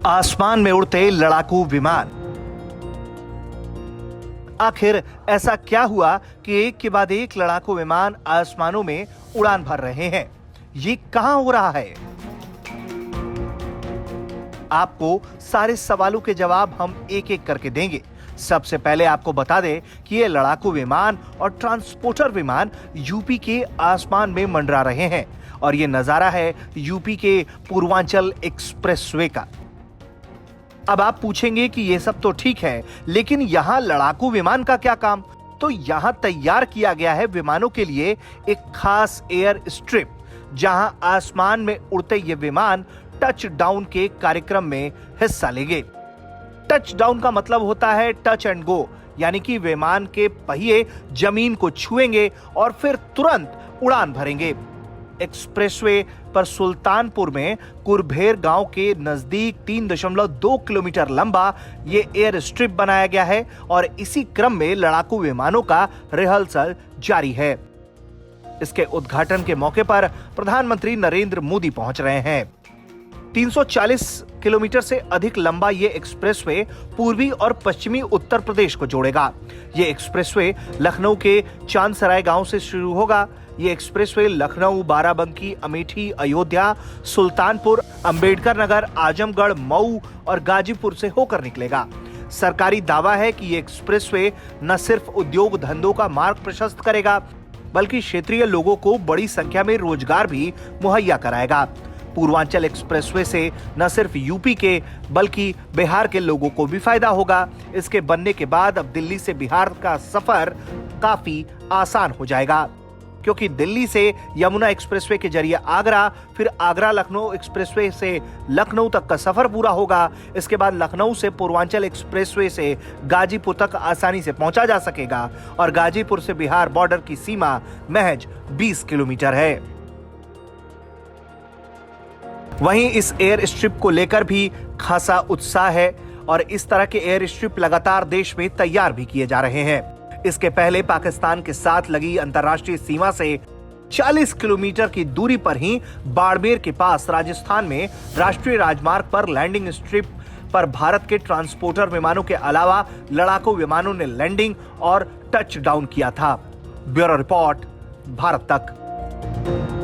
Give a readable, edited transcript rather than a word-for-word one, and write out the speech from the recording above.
आसमान में उड़ते लड़ाकू विमान। आखिर ऐसा क्या हुआ कि एक के बाद एक लड़ाकू विमान आसमानों में उड़ान भर रहे हैं? ये कहां हो रहा है? आपको सारे सवालों के जवाब हम एक एक करके देंगे। सबसे पहले आपको बता दें कि ये लड़ाकू विमान और ट्रांसपोर्टर विमान यूपी के आसमान में मंडरा रहे हैं और ये नजारा है यूपी के पूर्वांचल एक्सप्रेसवे का। अब आप पूछेंगे कि ये सब तो ठीक है, लेकिन यहां लड़ाकू विमान का क्या काम? तो यहां तैयार किया गया है विमानों के लिए एक खास एयर स्ट्रिप, जहां आसमान में उड़ते ये विमान टच डाउन के कार्यक्रम में हिस्सा लेंगे। टच डाउन का मतलब होता है टच एंड गो, यानी कि विमान के पहिए जमीन को छुएंगे और फिर तुरंत उड़ान भरेंगे। एक्सप्रेसवे पर सुल्तानपुर में कुरभेर गांव के नजदीक 3.2 किलोमीटर लंबा ये एयर स्ट्रिप बनाया गया है और इसी क्रम में लड़ाकू विमानों का रिहर्सल जारी है। इसके उद्घाटन के मौके पर प्रधानमंत्री नरेंद्र मोदी पहुंच रहे हैं। 340 किलोमीटर से अधिक लंबा ये एक्सप्रेसवे पूर्वी और पश्चिमी उत्तर प्रदेश को जोड़ेगा। ये एक्सप्रेसवे लखनऊ के चांदसराय गांव से शुरू होगा। ये एक्सप्रेसवे लखनऊ, बाराबंकी, अमेठी, अयोध्या, सुल्तानपुर, अंबेडकर नगर, आजमगढ़, मऊ और गाजीपुर से होकर निकलेगा। सरकारी दावा है कि ये एक्सप्रेसवे न सिर्फ उद्योग धंधों का मार्ग प्रशस्त करेगा, बल्कि क्षेत्रीय लोगों को बड़ी संख्या में रोजगार भी मुहैया कराएगा। पूर्वांचल एक्सप्रेसवे से न सिर्फ यूपी के बल्कि बिहार के लोगों को भी फायदा होगा। इसके बनने के बाद अब दिल्ली से बिहार का सफर काफी आसान हो जाएगा, क्योंकि दिल्ली से यमुना एक्सप्रेसवे के जरिए आगरा, फिर आगरा लखनऊ एक्सप्रेसवे से लखनऊ तक का सफर पूरा होगा। इसके बाद लखनऊ से पूर्वांचल एक्सप्रेसवे से गाजीपुर तक आसानी से पहुंचा जा सकेगा और गाजीपुर से बिहार बॉर्डर की सीमा महज 20 किलोमीटर है। वहीं इस एयर स्ट्रिप को लेकर भी खासा उत्साह है और इस तरह के एयर स्ट्रिप लगातार देश में तैयार भी किए जा रहे हैं। इसके पहले पाकिस्तान के साथ लगी अंतर्राष्ट्रीय सीमा से 40 किलोमीटर की दूरी पर ही बाड़मेर के पास राजस्थान में राष्ट्रीय राजमार्ग पर लैंडिंग स्ट्रिप पर भारत के ट्रांसपोर्टर विमानों के अलावा लड़ाकू विमानों ने लैंडिंग और टच डाउन किया था। ब्यूरो रिपोर्ट, भारत तक।